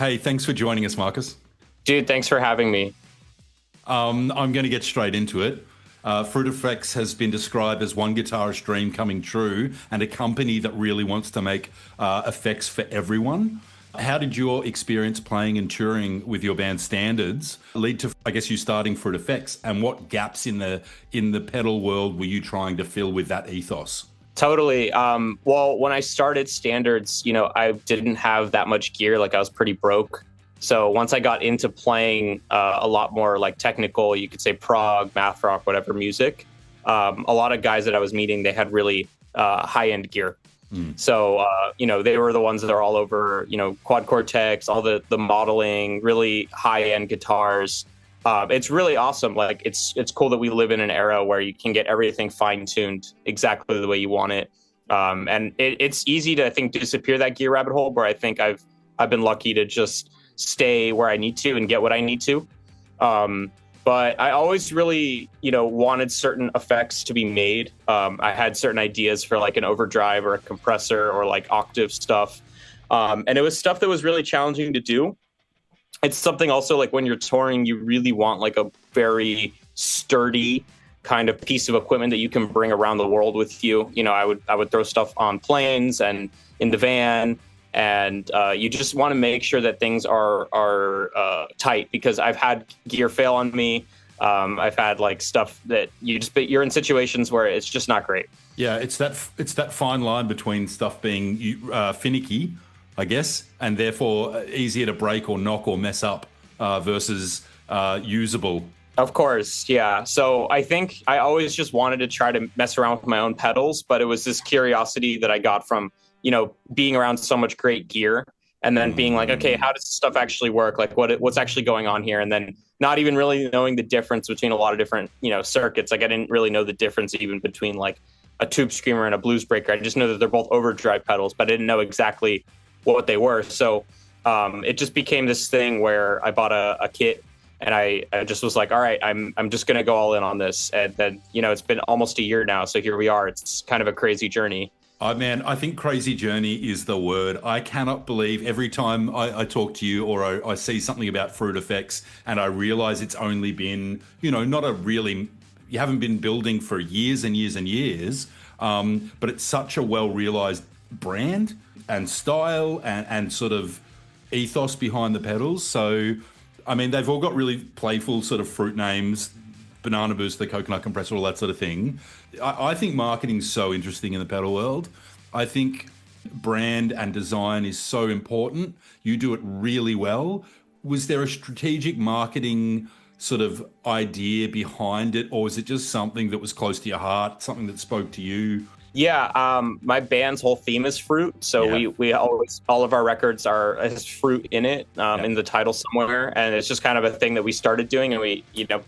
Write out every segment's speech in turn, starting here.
Hey, thanks for joining us, Marcus. Dude, thanks for having me. I'm going to get straight into it. FruitFX has been described as one guitarist dream coming true and a company that really wants to make effects for everyone. How did your experience playing and touring with your band Standards lead to, I guess, you starting FruitFX? And what gaps in the pedal world were you trying to fill with that ethos? Totally. Well, when I started Standards, I didn't have that much gear. Like I was pretty broke. So once I got into playing a lot more like technical, you could say prog, math rock, whatever music, a lot of guys that I was meeting, they had really high-end gear. So, they were the ones that are all over, quad cortex, all the modeling, really high-end guitars. It's really awesome. Like it's cool that we live in an era where you can get everything fine-tuned exactly the way you want it. And it's easy to, I think, disappear that gear rabbit hole, where I think I've been lucky to just stay where I need to and get what I need to. But I always really, wanted certain effects to be made. I had certain ideas for like an overdrive or a compressor or like octave stuff. And it was stuff that was really challenging to do. It's something also like when you're touring, you really want like a very sturdy kind of piece of equipment that you can bring around the world with you. I would throw stuff on planes and in the van. And you just want to make sure that things are tight, because I've had gear fail on me. I've had like stuff that you're in situations where it's just not great. Yeah, it's that fine line between stuff being finicky, I guess, and therefore easier to break or knock or mess up versus usable. Of course, yeah. So I think I always just wanted to try to mess around with my own pedals, but it was this curiosity that I got from being around so much great gear, and then being like, okay, how does this stuff actually work? Like what's actually going on here? And then not even really knowing the difference between a lot of different, circuits. Like I didn't really know the difference even between like a tube screamer and a blues breaker. I just know that they're both overdrive pedals, but I didn't know exactly what they were. So it just became this thing where I bought a kit, and I just was like, all right, I'm just going to go all in on this. And then, it's been almost a year now. So here we are. It's kind of a crazy journey. Oh, man, I think crazy journey is the word. I cannot believe every time I talk to you or I see something about FruitFX and I realize it's only been, you haven't been building for years and years and years, but it's such a well-realized brand and style and sort of ethos behind the pedals. So, I mean, they've all got really playful sort of fruit names, Banana Boost, the coconut compressor, all that sort of thing. I think marketing's so interesting in the pedal world. I think brand and design is so important. You do it really well. Was there a strategic marketing sort of idea behind it, or was it just something that was close to your heart, something that spoke to you? Yeah, my band's whole theme is fruit. So we always, all of our records has fruit in it, in the title somewhere. And it's just kind of a thing that we started doing. And we,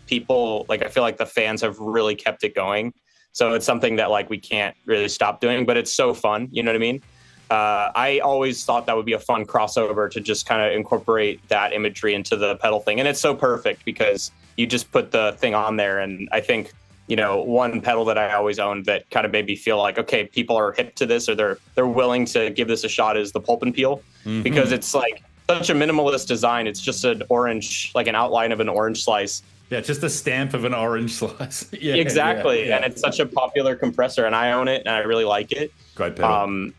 people, like, I feel like the fans have really kept it going. So it's something that like we can't really stop doing, but it's so fun. You know what I mean? I always thought that would be a fun crossover to just kind of incorporate that imagery into the pedal thing. And it's so perfect because you just put the thing on there. And I think, one pedal that I always owned that kind of made me feel like, okay, people are hip to this, or they're willing to give this a shot, is the Pulp and Peel, because it's like such a minimalist design. It's just an orange, like an outline of an orange slice. Yeah, just a stamp of an orange slice. Yeah, exactly. Yeah. And it's such a popular compressor, and I own it, and I really like it. Great pedal.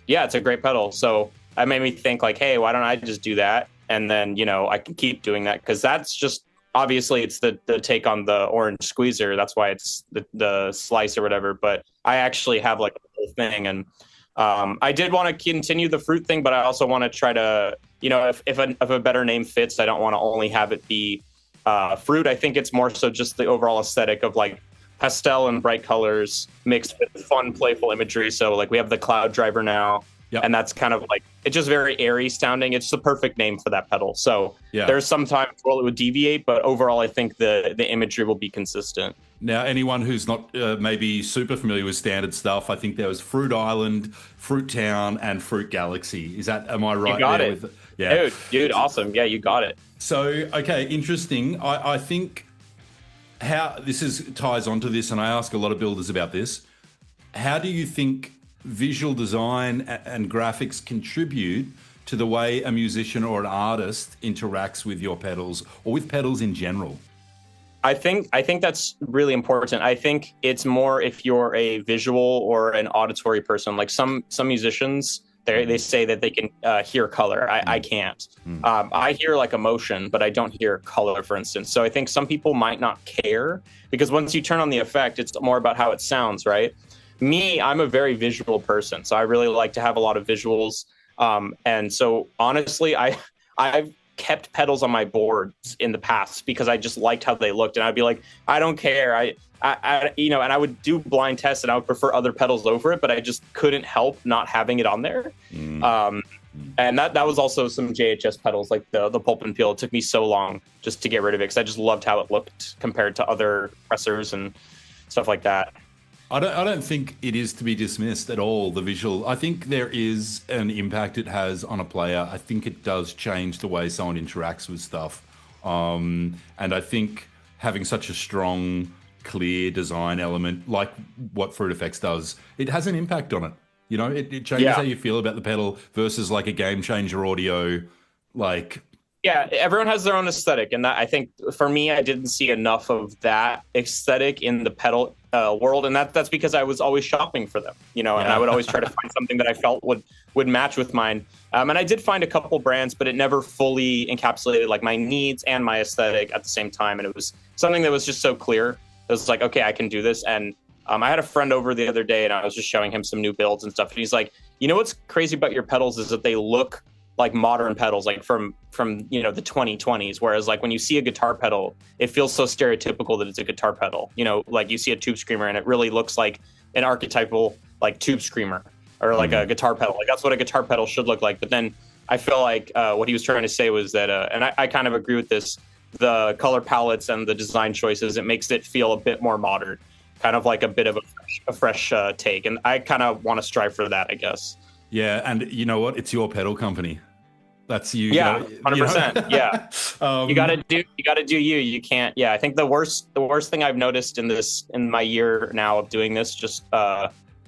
Yeah, it's a great pedal. So that made me think like, hey, why don't I just do that? And then, I can keep doing that, because that's just, obviously it's the take on the orange squeezer. That's why it's the slice or whatever. But I actually have like a whole thing. And I did want to continue the fruit thing, but I also want to try to, if a better name fits, I don't want to only have it be fruit. I think it's more so just the overall aesthetic of like pastel and bright colors mixed with fun, playful imagery. So like we have the cloud driver now. Yep. And that's kind of like, it's just very airy sounding. It's the perfect name for that pedal. So there's sometimes it would deviate, but overall, I think the imagery will be consistent. Now, anyone who's not maybe super familiar with standard stuff, I think there was Fruit Island, Fruit Town, and Fruit Galaxy. Am I right? You got it. Yeah. Dude, awesome. Yeah, you got it. So, okay, interesting. I think how ties onto this, and I ask a lot of builders about this. How do you think visual design and graphics contribute to the way a musician or an artist interacts with your pedals or with pedals in general? I think that's really important. I think it's more if you're a visual or an auditory person. Like some musicians, they say that they can hear color. I can't. I hear like emotion, but I don't hear color, for instance. So I think some people might not care because once you turn on the effect, it's more about how it sounds, right? Me, I'm a very visual person, so I really like to have a lot of visuals. And so honestly, I've kept pedals on my boards in the past because I just liked how they looked, and I'd be like, I don't care. I and I would do blind tests, and I would prefer other pedals over it, but I just couldn't help not having it on there. And that was also some JHS pedals, like the Pulp and Peel. It took me so long just to get rid of it because I just loved how it looked compared to other pressers and stuff like that. I don't think it is to be dismissed at all, the visual. I think there is an impact it has on a player. I think it does change the way someone interacts with stuff. And I think having such a strong, clear design element, like what FruitFX does, it has an impact on it. You know, it changes how you feel about the pedal versus like a game changer audio, like... Yeah, everyone has their own aesthetic, and that, I think for me, I didn't see enough of that aesthetic in the pedal world, and that's because I was always shopping for them, and I would always try to find something that I felt would match with mine. And I did find a couple brands, but it never fully encapsulated like my needs and my aesthetic at the same time, and it was something that was just so clear. It was like, okay, I can do this. And I had a friend over the other day, and I was just showing him some new builds and stuff, and he's like, what's crazy about your pedals is that they look like modern pedals, like from the 2020s, whereas like when you see a guitar pedal, it feels so stereotypical that it's a guitar pedal. Like you see a tube screamer and it really looks like an archetypal like tube screamer or like a guitar pedal. Like that's what a guitar pedal should look like. But then I feel like what he was trying to say was that, and I kind of agree with this, the color palettes and the design choices, it makes it feel a bit more modern, kind of like a bit of a fresh take. And I kind of want to strive for that, I guess. Yeah, and you know what? It's your pedal company. That's you. Yeah, 100%. Yeah, you gotta do you. You can't. Yeah, I think the worst thing I've noticed in my year now of doing this just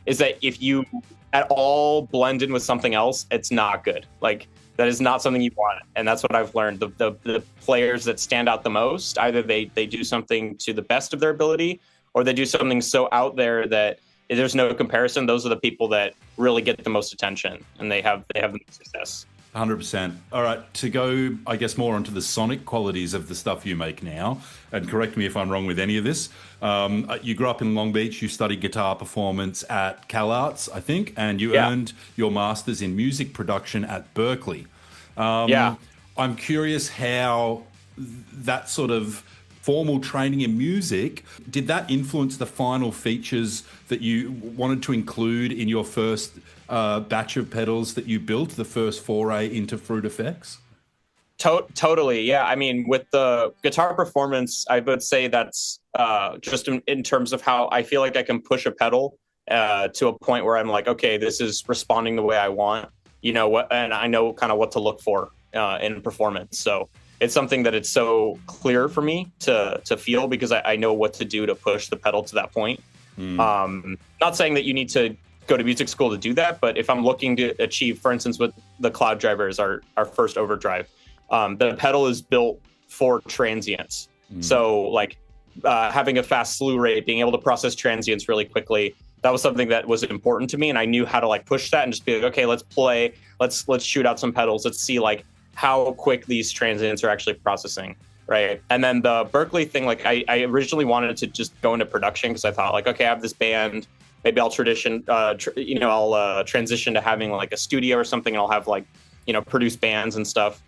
is that if you at all blend in with something else, it's not good. Like that is not something you want, and that's what I've learned. The players that stand out the most, either they do something to the best of their ability, or they do something so out there that there's no comparison. Those are the people that really get the most attention, and they have the most success. 100%. All right, to go, I guess, more onto the sonic qualities of the stuff you make now, and correct me if I'm wrong with any of this. You grew up in Long Beach, you studied guitar performance at CalArts, I think, and you earned your master's in music production at Berkeley. I'm curious how that sort of formal training in music, did that influence the final features that you wanted to include in your first batch of pedals that you built, the first foray into FruitFX? Totally, yeah. I mean, with the guitar performance, I would say that's just in terms of how I feel like I can push a pedal to a point where I'm like, okay, this is responding the way I want, and I know kind of what to look for in performance. So it's something that it's so clear for me to feel because I know what to do to push the pedal to that point. Not saying that you need to go to music school to do that, but if I'm looking to achieve, for instance, with the Cloud Drivers, our first overdrive, the pedal is built for transients. So like having a fast slew rate, being able to process transients really quickly, that was something that was important to me, and I knew how to like push that and just be like, okay, let's play, let's shoot out some pedals, let's see like how quick these transients are actually processing, right? And then the Berkeley thing, like I originally wanted to just go into production because I thought like, okay, I have this band, maybe I'll transition to having like a studio or something, and I'll have like, produce bands and stuff.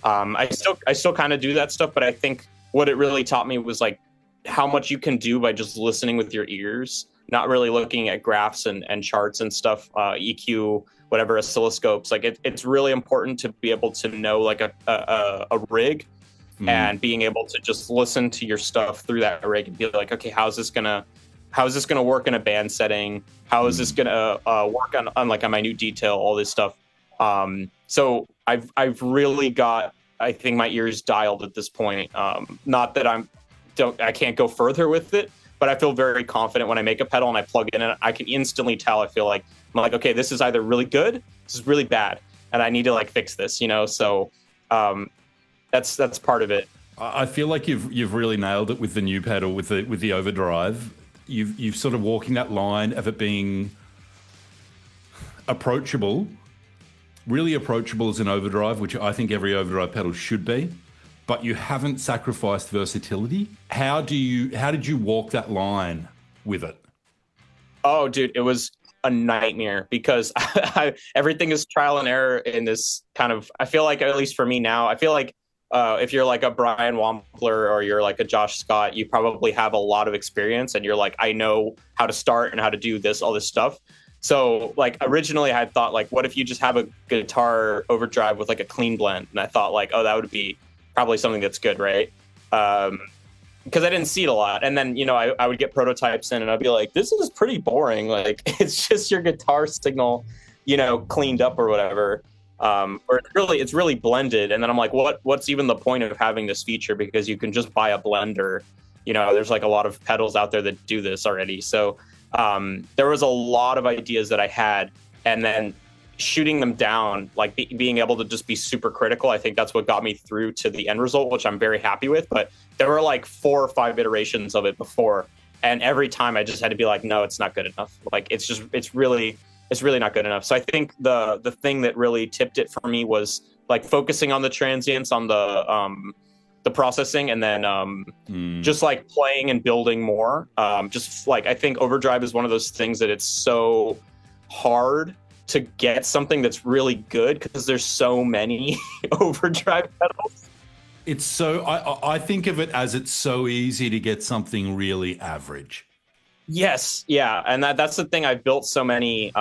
I still kind of do that stuff, but I think what it really taught me was like how much you can do by just listening with your ears, not really looking at graphs and charts and stuff, EQ, whatever, oscilloscopes. Like it's really important to be able to know like a rig and being able to just listen to your stuff through that rig and be like, okay, how is this gonna work in a band setting? How is this gonna work on like a minute detail, all this stuff. So I've really got, I think, my ears dialed at this point. Not that I can't go further with it, but I feel very confident when I make a pedal and I plug in and I can instantly tell. I feel like I'm like, okay, this is either really good, this is really bad. and I need to like fix this, you know? So that's part of it. I feel like you've really nailed it with the new pedal, with the overdrive. You've sort of walking that line of it being approachable, really approachable as an overdrive, which I think every overdrive pedal should be, but you haven't sacrificed versatility. How did you walk that line with it? Oh, dude, it was a nightmare because everything is trial and error in this kind of, I feel like, at least for me now, I feel like if you're like a Brian Wampler or you're like a Josh Scott, you probably have a lot of experience and you're like, I know how to start and how to do this, all this stuff. So like originally I thought like, what if you just have a guitar overdrive with like a clean blend? And I thought like, oh, that would be probably something that's good, right? Because I didn't see it a lot. And then, you know, I would get prototypes in and I'd be like, this is pretty boring. Like it's just your guitar signal, you know, cleaned up or whatever. Or it's really blended. And then I'm like, what's even the point of having this feature? Because you can just buy a blender. You know, there's like a lot of pedals out there that do this already. So there was a lot of ideas that I had, and then shooting them down, like being able to just be super critical. I think that's what got me through to the end result, which I'm very happy with. But there were like 4 or 5 iterations of it before. And every time I just had to be like, no, it's not good enough. Like, it's really not good enough. So I think the thing that really tipped it for me was like focusing on the transients, on the processing, and then just like playing and building more. Just like, I think overdrive is one of those things that it's so hard to get something that's really good because there's so many overdrive pedals. It's so, I think of it as it's so easy to get something really average. Yes, yeah, and that's the thing. I built so many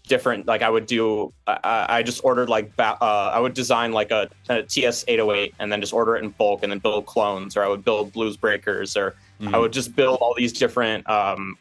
different. Like I would do, I just ordered like I would design like a TS-808 and then just order it in bulk and then build clones, or I would build blues breakers, or I would just build all these different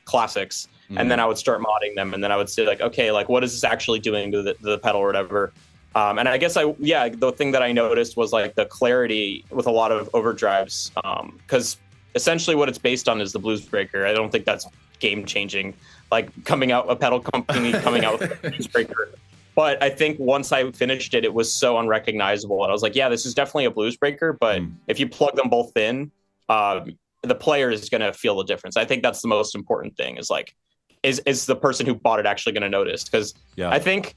classics, and then I would start modding them, and then I would say like, okay, like what is this actually doing to the pedal or whatever. And I guess the thing that I noticed was like the clarity with a lot of overdrives, because essentially what it's based on is the blues breaker. I don't think that's game changing, like a pedal company coming out with a blues breaker. But I think once I finished it, it was so unrecognizable. And I was like, yeah, this is definitely a blues breaker. But if you plug them both in, the player is going to feel the difference. I think that's the most important thing, is like, is the person who bought it actually going to notice? Because I think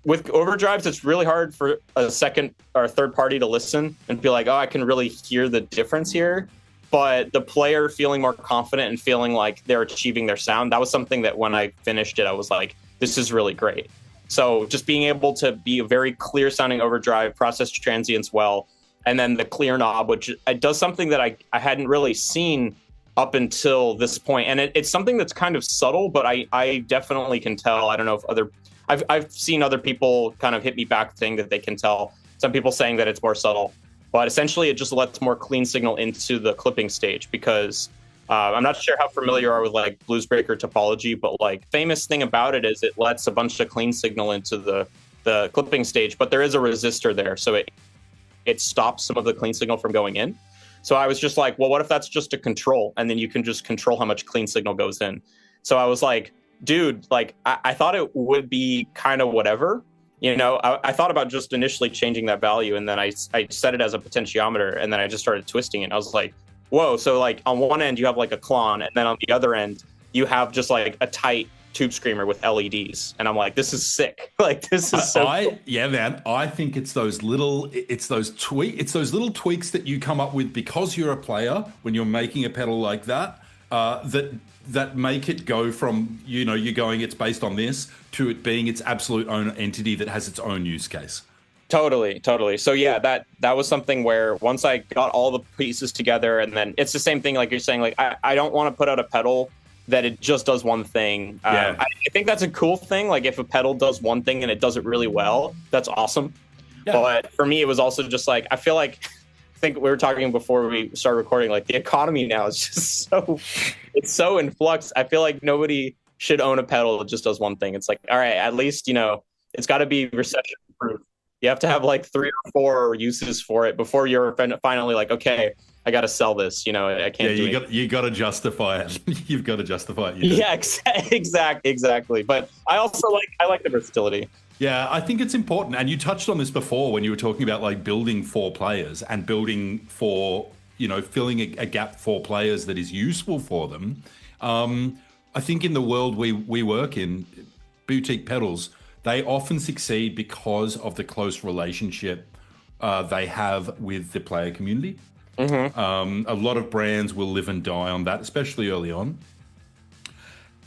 with overdrives, it's really hard for a second or third party to listen and be like, oh, I can really hear the difference here. But the player feeling more confident and feeling like they're achieving their sound, that was something that when I finished it, I was like, this is really great. So just being able to be a very clear sounding overdrive, process transients well, and then the clear knob, which it does something that I hadn't really seen up until this point. And it's something that's kind of subtle, but I definitely can tell. I don't know if I've seen other people kind of hit me back saying that they can tell. Some people saying that it's more subtle. But essentially, it just lets more clean signal into the clipping stage, because I'm not sure how familiar you are with like blues breaker topology, but like famous thing about it is it lets a bunch of clean signal into the clipping stage, but there is a resistor there, so it stops some of the clean signal from going in. So I was just like, well, what if that's just a control, and then you can just control how much clean signal goes in? So I was like, dude, like I thought it would be kind of whatever. You know, I thought about just initially changing that value, and then I set it as a potentiometer, and then I just started twisting it. I was like, whoa, so like on one end you have like a Klon, and then on the other end you have just like a tight tube screamer with LEDs. And I'm like, this is sick. Like, this is so cool. Yeah, man. I think it's those little tweaks that you come up with because you're a player when you're making a pedal like that, that make it go from, you know, you're going, it's based on this, to it being its absolute own entity that has its own use case. Totally. So yeah, that was something where once I got all the pieces together, and then it's the same thing like you're saying, like I don't want to put out a pedal that it just does one thing. I think that's a cool thing. Like if a pedal does one thing and it does it really well, that's awesome. Yeah. But for me, it was also just like, I think we were talking before we started recording, like the economy now is just it's so in flux. I feel like nobody should own a pedal that just does one thing. It's like, all right, at least, you know, it's got to be recession proof. You have to have like 3 or 4 uses for it before you're finally like, okay, I got to sell this. You know, I can't. Yeah, you got to justify it. You've got to justify it. Yeah, exactly. But I also like the versatility. Yeah, I think it's important. And you touched on this before when you were talking about like building for players and building for, filling a gap for players that is useful for them. I think in the world we work in, boutique pedals, they often succeed because of the close relationship they have with the player community. A lot of brands will live and die on that, especially early on.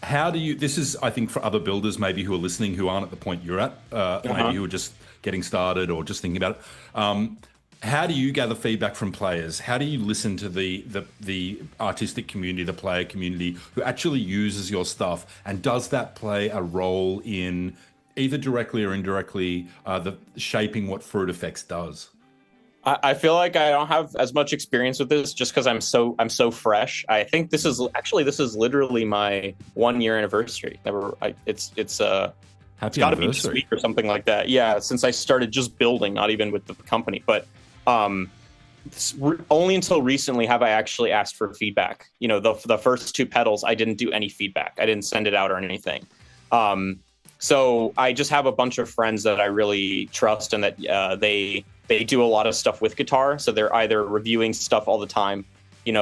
This is, I think, for other builders maybe who are listening who aren't at the point you're at, maybe who are just getting started or just thinking about it. How do you gather feedback from players? How do you listen to the artistic community, the player community who actually uses your stuff? And does that play a role in either directly or indirectly the shaping what FruitFX does? I feel like I don't have as much experience with this just because I'm so fresh. I think this is literally my 1 year anniversary. It's Happy got to be anniversary. this week or something like that. Yeah, since I started just building, not even with the company, but only until recently have I actually asked for feedback. The first two pedals, I didn't do any feedback. I didn't send it out or anything. So I just have a bunch of friends that I really trust and that they do a lot of stuff with guitar. So they're either reviewing stuff all the time,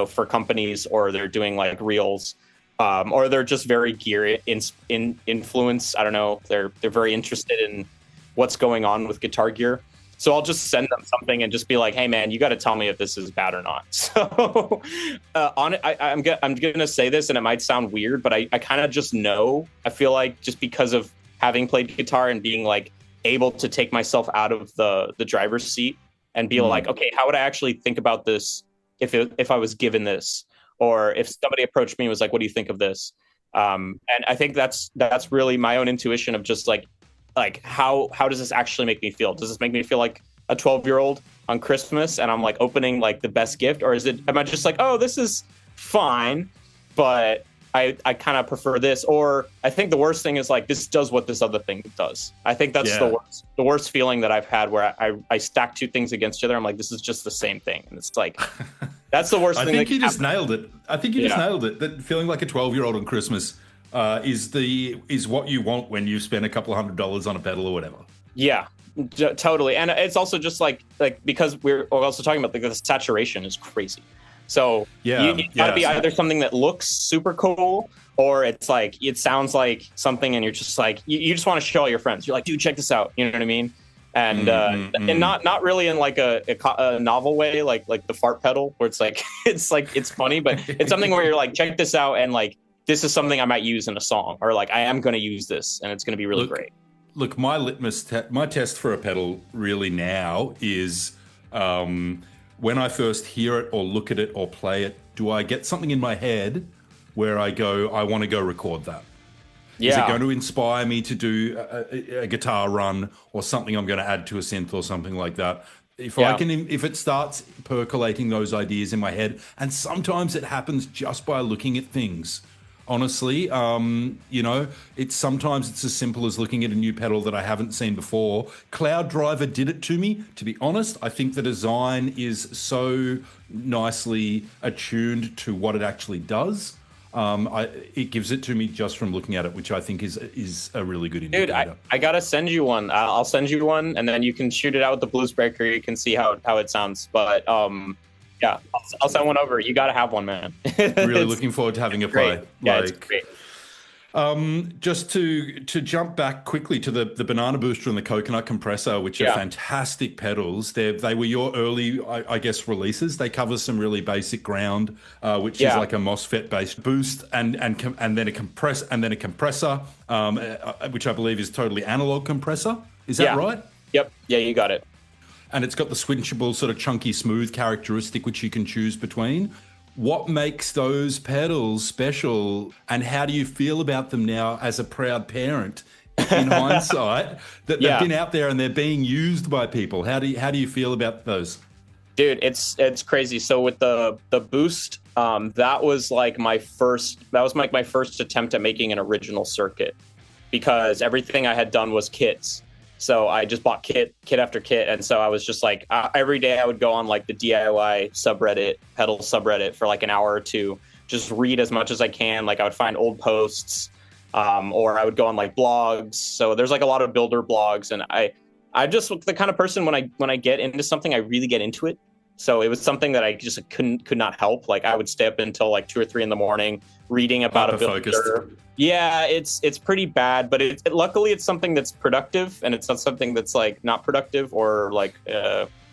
for companies, or they're doing like reels, or they're just very gear influence. I don't know. They're very interested in what's going on with guitar gear. So I'll just send them something and just be like, "Hey man, you got to tell me if this is bad or not." So I'm going to say this, and it might sound weird, but I kind of just know. I feel like just because of having played guitar and being like able to take myself out of the driver's seat and be like, okay, how would I actually think about this if I was given this, or if somebody approached me and was like, what do you think of this? And I think that's really my own intuition of just like how does this actually make me feel? Does this make me feel like a 12-year-old on Christmas and I'm like opening like the best gift, or am I just like, oh, this is fine, but I kind of prefer this? Or I think the worst thing is like, this does what this other thing does. I think that's the worst feeling that I've had, where I stack two things against each other. I'm like, this is just the same thing. And it's like, that's the worst thing. I think you just nailed it. Just nailed it. That feeling like a 12-year-old on Christmas is what you want when you spend a couple of $100 on a pedal or whatever. Yeah, totally. And it's also just like because we're also talking about like the saturation is crazy. So you gotta be either something that looks super cool, or it's like it sounds like something, and you're just like you just want to show all your friends. You're like, dude, check this out. You know what I mean? And and not really in like a novel way, like the fart pedal, where it's like it's funny, but it's something where you're like, check this out, and like this is something I might use in a song, or like I am going to use this, and it's going to be really great. Look, my my test for a pedal really now is. When I first hear it or look at it or play it, do I get something in my head where I go, I want to go record that? Yeah. Is it going to inspire me to do a guitar run or something I'm going to add to a synth or something like that? If it starts percolating those ideas in my head, and sometimes it happens just by looking at things. Honestly, sometimes it's as simple as looking at a new pedal that I haven't seen before. Cloud Driver did it to me. To be honest, I think the design is so nicely attuned to what it actually does. It gives it to me just from looking at it, which I think is a really good indicator. Dude, I gotta send you one. I'll send you one, and then you can shoot it out with the Blues Breaker. You can see how it sounds. But yeah, I'll send one over. You got to have one, man. Really looking forward to having a play. Great. Yeah, it's great. Just to jump back quickly to the Banana Booster and the Coconut Compressor, which are fantastic pedals. They were your early, I guess, releases. They cover some really basic ground, which is like a MOSFET-based boost, and then a compressor, which I believe is totally analog compressor. Is that right? Yep. Yeah, you got it. And it's got the switchable sort of chunky smooth characteristic, which you can choose between. What makes those pedals special, and how do you feel about them now as a proud parent in hindsight that they've been out there and they're being used by people? How do you feel about those? Dude, it's crazy. So with the Boost, that was like my first attempt at making an original circuit, because everything I had done was kits. So I just bought kit after kit. And so I was just like, every day I would go on like the DIY subreddit, pedal subreddit, for like an hour or two, just read as much as I can. Like I would find old posts, or I would go on like blogs. So there's like a lot of builder blogs, and I just the kind of person when I get into something, I really get into it. So it was something that I just could not help. Like I would stay up until like 2 or 3 in the morning reading about a builder. Yeah, it's pretty bad, but luckily it's something that's productive, and it's not something that's like not productive or like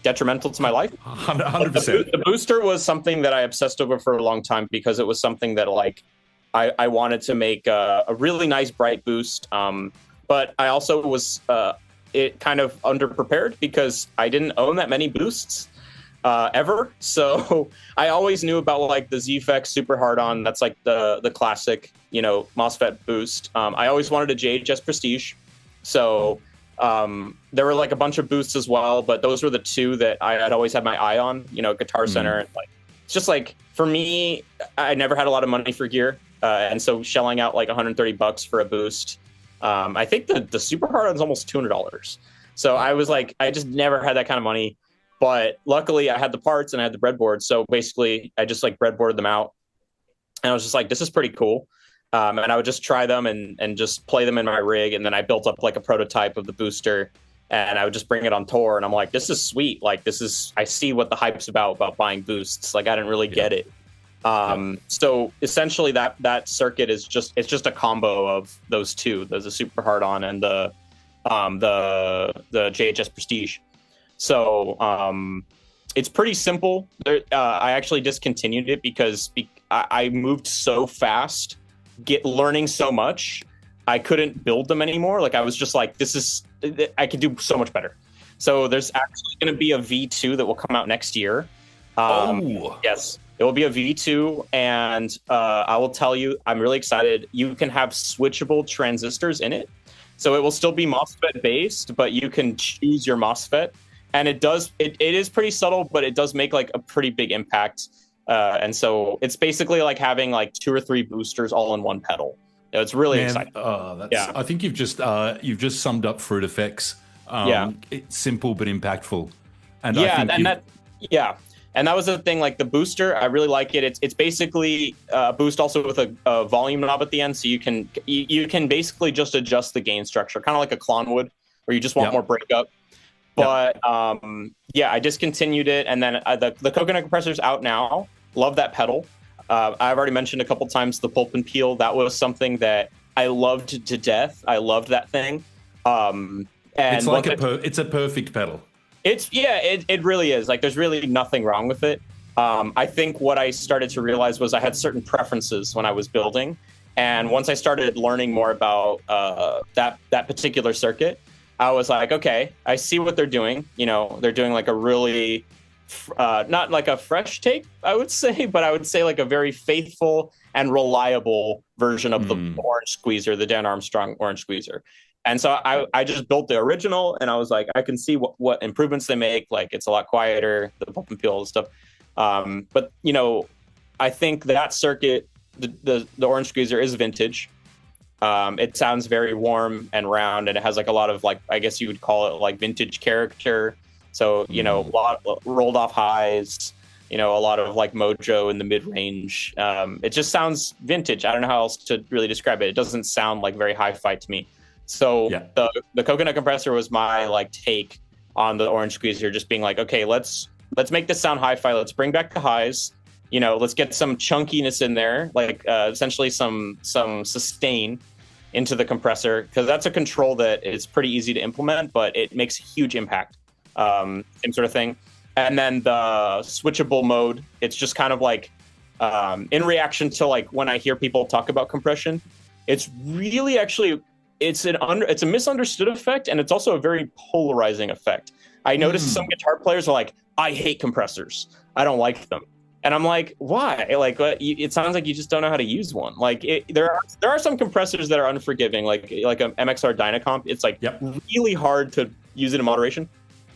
detrimental to my life. 100%. The booster was something that I obsessed over for a long time because it was something that like I wanted to make a really nice bright boost. But I also was it kind of underprepared because I didn't own that many boosts ever. So I always knew about like the ZFX Super Hard On. That's like the classic, MOSFET boost. I always wanted a JHS Prestige. So there were like a bunch of boosts as well, but those were the two that I had always had my eye on, Guitar Center. And like, it's just like, for me, I never had a lot of money for gear. And so shelling out like $130 for a boost, I think the Super Hard On is almost $200. So I was like, I just never had that kind of money. But luckily, I had the parts and I had the breadboard. So basically, I just like breadboarded them out. And I was just like, this is pretty cool. And I would just try them and just play them in my rig. And then I built up like a prototype of the booster. And I would just bring it on tour. And I'm like, this is sweet. Like, I see what the hype's about buying boosts. Like, I didn't really get it. So essentially, that circuit is just a combo of those two. There's a Super Hard On and the JHS Prestige. So it's pretty simple. I actually discontinued it because I moved so fast, learning so much, I couldn't build them anymore. Like I was just like, I could do so much better. So there's actually going to be a V2 that will come out next year. Yes, it will be a V2, and I will tell you, I'm really excited. You can have switchable transistors in it. So it will still be MOSFET based, but you can choose your MOSFET. And it is pretty subtle, but it does make like a pretty big impact. And so it's basically like having like 2 or 3 boosters all in one pedal. It's really exciting. I think you've just summed up FruitFX. It's simple but impactful. And and that was the thing. Like the booster, I really like it. It's basically a boost also with a volume knob at the end, so you can basically just adjust the gain structure, kind of like a Klon would, where you just want more breakup. But I discontinued it, and then the coconut compressor's out now. Love that pedal. I've already mentioned a couple times the pulp and peel. That was something that I loved to death. I loved that thing. And it's like it's a perfect pedal. It really is. Like there's really nothing wrong with it. I think what I started to realize was I had certain preferences when I was building, and once I started learning more about that particular circuit, I was like, okay, I see what they're doing. They're doing like a really, not like a fresh take, I would say, but I would say like a very faithful and reliable version of the orange squeezer, the Dan Armstrong orange squeezer. And so I just built the original, and I was like, I can see what improvements they make. Like it's a lot quieter, the pulp and peel and stuff. But I think that circuit, the orange squeezer is vintage. It sounds very warm and round, and it has like a lot of like, I guess you would call it like vintage character. So, a lot of rolled off highs, a lot of like mojo in the mid range. It just sounds vintage. I don't know how else to really describe it. It doesn't sound like very hi-fi to me. So the coconut compressor was my like take on the orange squeezer, just being like, okay, let's make this sound hi-fi. Let's bring back the highs. Let's get some chunkiness in there, like essentially some sustain into the compressor, because that's a control that is pretty easy to implement, but it makes a huge impact. Same sort of thing. And then the switchable mode, it's just kind of like in reaction to like when I hear people talk about compression, it's really actually it's a misunderstood effect, and it's also a very polarizing effect. I noticed some guitar players are like, I hate compressors. I don't like them. And I'm like, why? Like, it sounds like you just don't know how to use one. Like, there are some compressors that are unforgiving, like a MXR Dynacomp. It's like really hard to use it in moderation.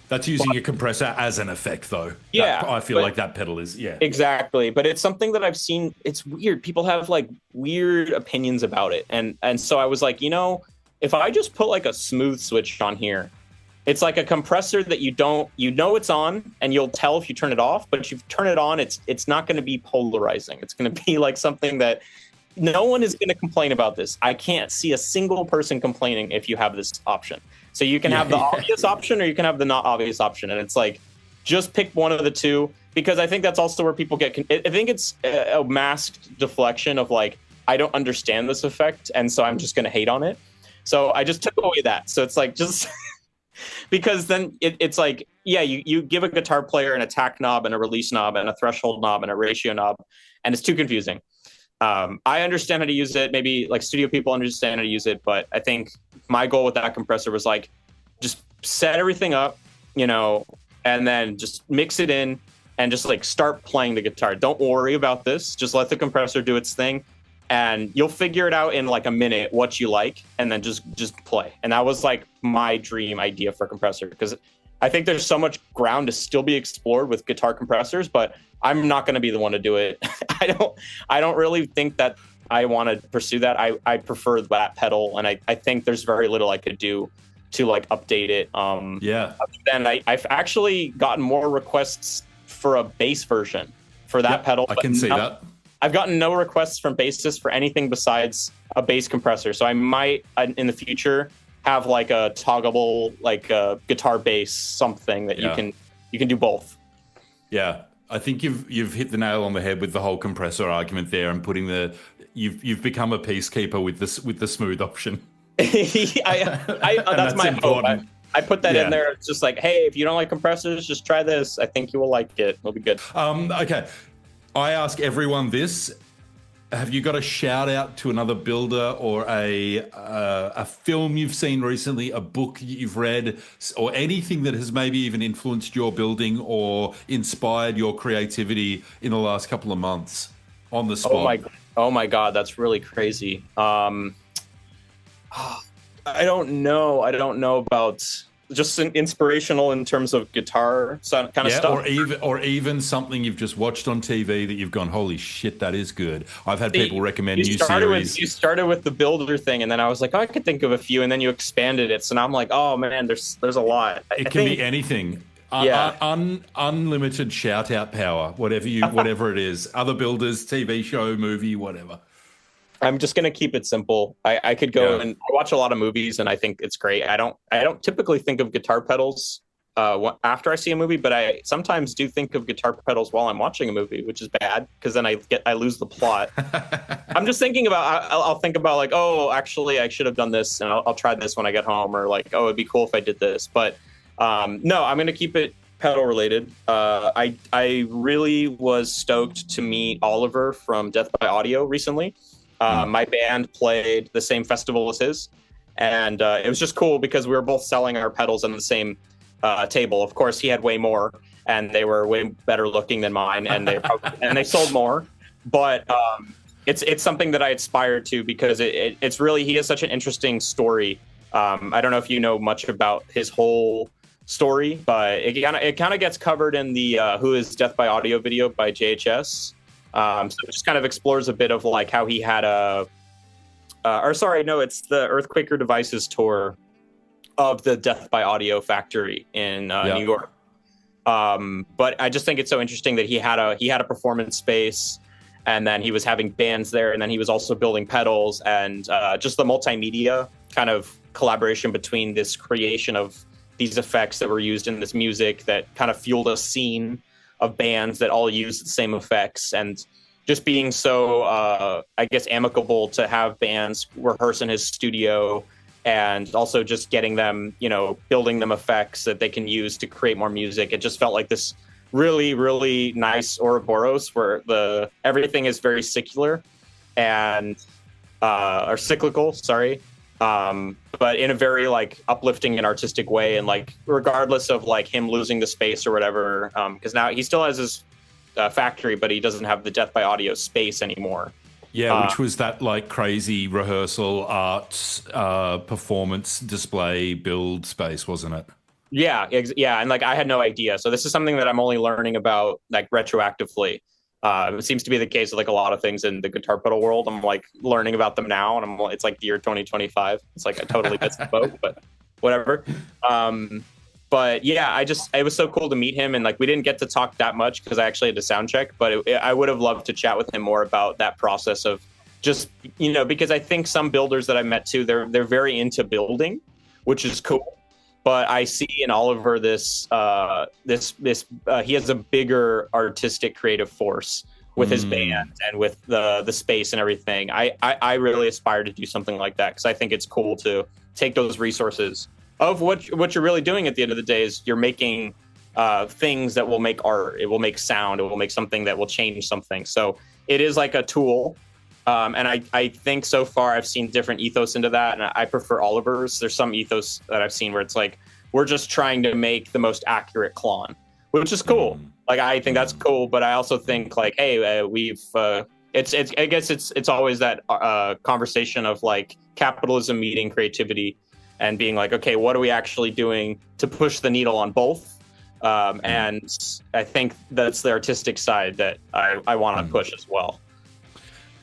That's using a compressor as an effect, though. Yeah, I feel like that pedal is, exactly. But it's something that I've seen. It's weird. People have like weird opinions about it, and so I was like, if I just put like a smooth switch on here, it's like a compressor that it's on, and you'll tell if you turn it off. But if you turn it on, it's not going to be polarizing. It's going to be like something that no one is going to complain about this. I can't see a single person complaining if you have this option. So you can have the obvious option or you can have the not obvious option. And it's like, just pick one of the two, because I think that's also where people get, I think it's a masked deflection of like, I don't understand this effect, and so I'm just going to hate on it. So I just took away that. So it's like, just because then it's like, yeah, you give a guitar player an attack knob and a release knob and a threshold knob and a ratio knob, and it's too confusing. I understand how to use it. Maybe like studio people understand how to use it, but I think my goal with that compressor was like, just set everything up, and then just mix it in and just like start playing the guitar. Don't worry about this. Just let the compressor do its thing, and you'll figure it out in like a minute what you like, and then just play. And that was like my dream idea for a compressor, because I think there's so much ground to still be explored with guitar compressors, but I'm not going to be the one to do it. I don't really think that I want to pursue that. I prefer that pedal, and I think there's very little I could do to like update it. Then I've actually gotten more requests for a bass version for that pedal. I can see that. I've gotten no requests from bassists for anything besides a bass compressor. So I might in the future have like a toggleable, like a guitar bass something that you can do both. Yeah, I think you've hit the nail on the head with the whole compressor argument there, and putting you've become a peacekeeper with the smooth option. That's my hope. I put that in there. It's just like, hey, if you don't like compressors, just try this. I think you will like it. It'll be good. Okay. I ask everyone this. Have you got a shout out to another builder, or a film you've seen recently, a book you've read, or anything that has maybe even influenced your building or inspired your creativity in the last couple of months on the spot? Oh my God, that's really crazy. I don't know. I don't know about just an inspirational in terms of guitar kind of stuff. Or even something you've just watched on TV that you've gone, holy shit, that is good. I've had people recommend new series. You started with the builder thing, and then I was like, I could think of a few, and then you expanded it. So now I'm like, oh man, there's a lot. It can be anything. Unlimited shout out power, whatever it is. Other builders, TV show, movie, whatever. I'm just going to keep it simple. I could go and I watch a lot of movies, and I think it's great. I don't typically think of guitar pedals after I see a movie, but I sometimes do think of guitar pedals while I'm watching a movie, which is bad because then I lose the plot. I'm just thinking about, I'll think about like, oh, actually I should have done this, and I'll try this when I get home, or like, oh, it'd be cool if I did this. But no, I'm going to keep it pedal related. I really was stoked to meet Oliver from Death by Audio recently. My band played the same festival as his, and it was just cool because we were both selling our pedals on the same table. Of course, he had way more, and they were way better looking than mine, and they sold more. But it's something that I aspired to, because it's really, he has such an interesting story. I don't know if you know much about his whole story, but it kind of gets covered in the Who is Death by Audio video by JHS. So it just kind of explores a bit of like how he had it's the Earthquaker Devices tour of the Death by Audio factory in New York. But I just think it's so interesting that he had a performance space, and then he was having bands there, and then he was also building pedals, and just the multimedia kind of collaboration between this creation of these effects that were used in this music that kind of fueled a scene of bands that all use the same effects, and just being so, I guess, amicable to have bands rehearse in his studio, and also just getting them, building them effects that they can use to create more music. It just felt like this really, really nice Ouroboros where everything is very secular and or cyclical, sorry. But in a very like uplifting and artistic way, and like regardless of like him losing the space or whatever, because now he still has his factory, but he doesn't have the Death by Audio space anymore. Yeah, which was that like crazy rehearsal, art, performance, display, build space, wasn't it? Yeah, and like I had no idea. So this is something that I'm only learning about like retroactively. It seems to be the case with like a lot of things in the guitar pedal world. I'm like learning about them now, and it's like the year 2025. It's like I totally missed the boat, but whatever. But yeah, it was so cool to meet him, and like we didn't get to talk that much because I actually had to sound check. But I would have loved to chat with him more about that process of just, because I think some builders that I met too, they're very into building, which is cool. But I see in Oliver this he has a bigger artistic creative force with his band and with the space and everything. I really aspire to do something like that, because I think it's cool to take those resources of what you're really doing at the end of the day is you're making things that will make art. It will make sound. It will make something that will change something. So it is like a tool. And I think so far I've seen different ethos into that, and I prefer Oliver's. There's some ethos that I've seen where it's like, we're just trying to make the most accurate clone, which is cool. Like, I think that's cool, but I also think like, hey, I guess it's always that conversation of like capitalism meeting creativity and being like, okay, what are we actually doing to push the needle on both? And I think that's the artistic side that I want to push as well.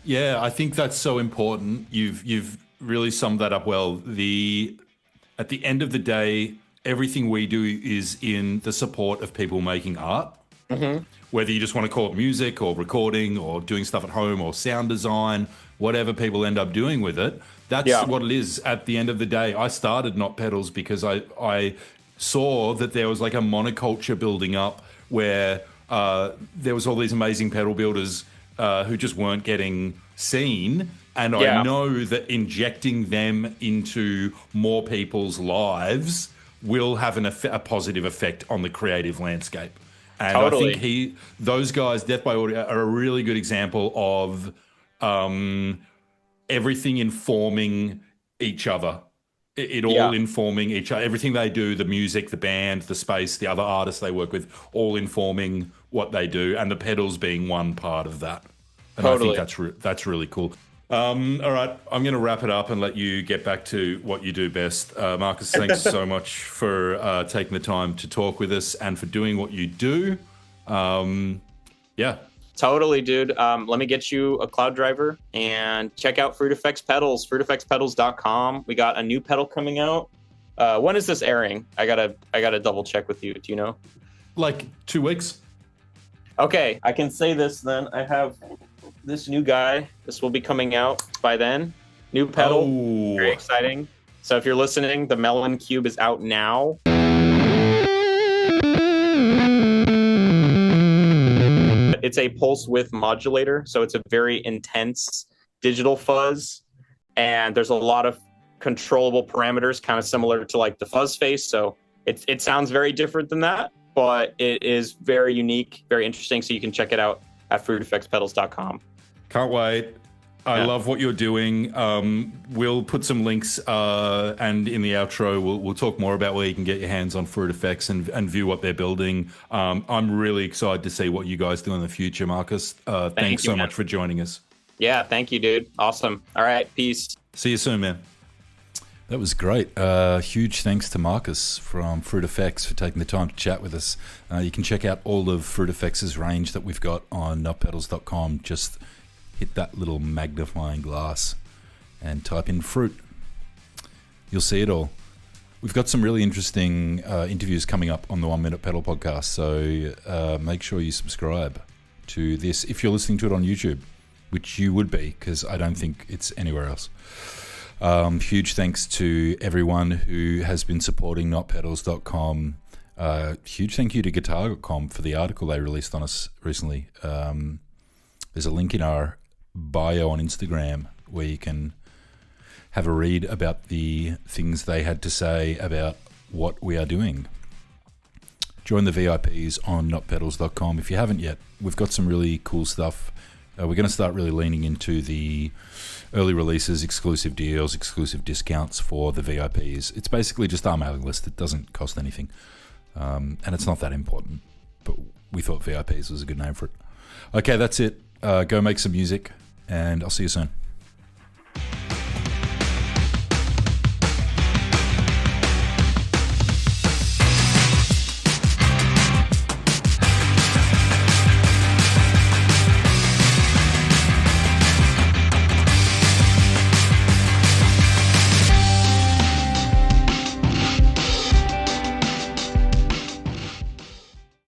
Yeah, I think that's so important. You've really summed that up well. At the end of the day, everything we do is in the support of people making art. Whether you just want to call it music or recording or doing stuff at home or sound design, whatever people end up doing with it, that's what it is at the end of the day. I started NotPedals because I saw that there was like a monoculture building up where there was all these amazing pedal builders who just weren't getting seen. And I know that injecting them into more people's lives will have a positive effect on the creative landscape. And I think those guys, Death by Audio, are a really good example of everything informing each other. It all informing each other. Everything they do, the music, the band, the space, the other artists they work with, all informing what they do, and the pedals being one part of that. And I think that's really cool. All right, I'm going to wrap it up and let you get back to what you do best. Marcus, thanks so much for taking the time to talk with us and for doing what you do. Totally, dude. Let me get you a cloud driver and check out FruitFX pedals, fruitfxpedals.com. We got a new pedal coming out. When is this airing? I gotta double check with you. Do you know? Like 2 weeks. Okay, I can say this then. I have this new guy. This will be coming out by then. New pedal. Oh. Very exciting. So if you're listening, the Melon Cube is out now. It's a pulse width modulator, so it's a very intense digital fuzz, and there's a lot of controllable parameters, kind of similar to like the fuzz face. So it sounds very different than that, but it is very unique, very interesting. So you can check it out at fruitfxpedals.com. Can't wait. I love what you're doing. We'll put some links and in the outro we'll talk more about where you can get your hands on FruitFX and view what they're building. I'm really excited to see what you guys do in the future, Marcus. Thanks so much for joining us. Yeah, thank you, dude. Awesome. All right, peace. See you soon, man. That was great. Huge thanks to Marcus from FruitFX for taking the time to chat with us. You can check out all of FruitFX's range that we've got on NotPedals.com. Just hit that little magnifying glass and type in fruit. You'll see it all. We've got some really interesting interviews coming up on the 1 Minute Pedal podcast, so make sure you subscribe to this if you're listening to it on YouTube, which you would be, because I don't think it's anywhere else. Huge thanks to everyone who has been supporting NotPedals.com. Huge thank you to Guitar.com for the article they released on us recently. There's a link in our bio on Instagram where you can have a read about the things they had to say about what we are doing. Join the VIPs on NotPedals.com if you haven't yet. We've got some really cool stuff. We're going to start really leaning into the early releases, exclusive deals, exclusive discounts for the VIPs. It's basically just our mailing list. It doesn't cost anything. And it's not that important, but we thought VIPs was a good name for it. Okay, that's it. Go make some music, and I'll see you soon.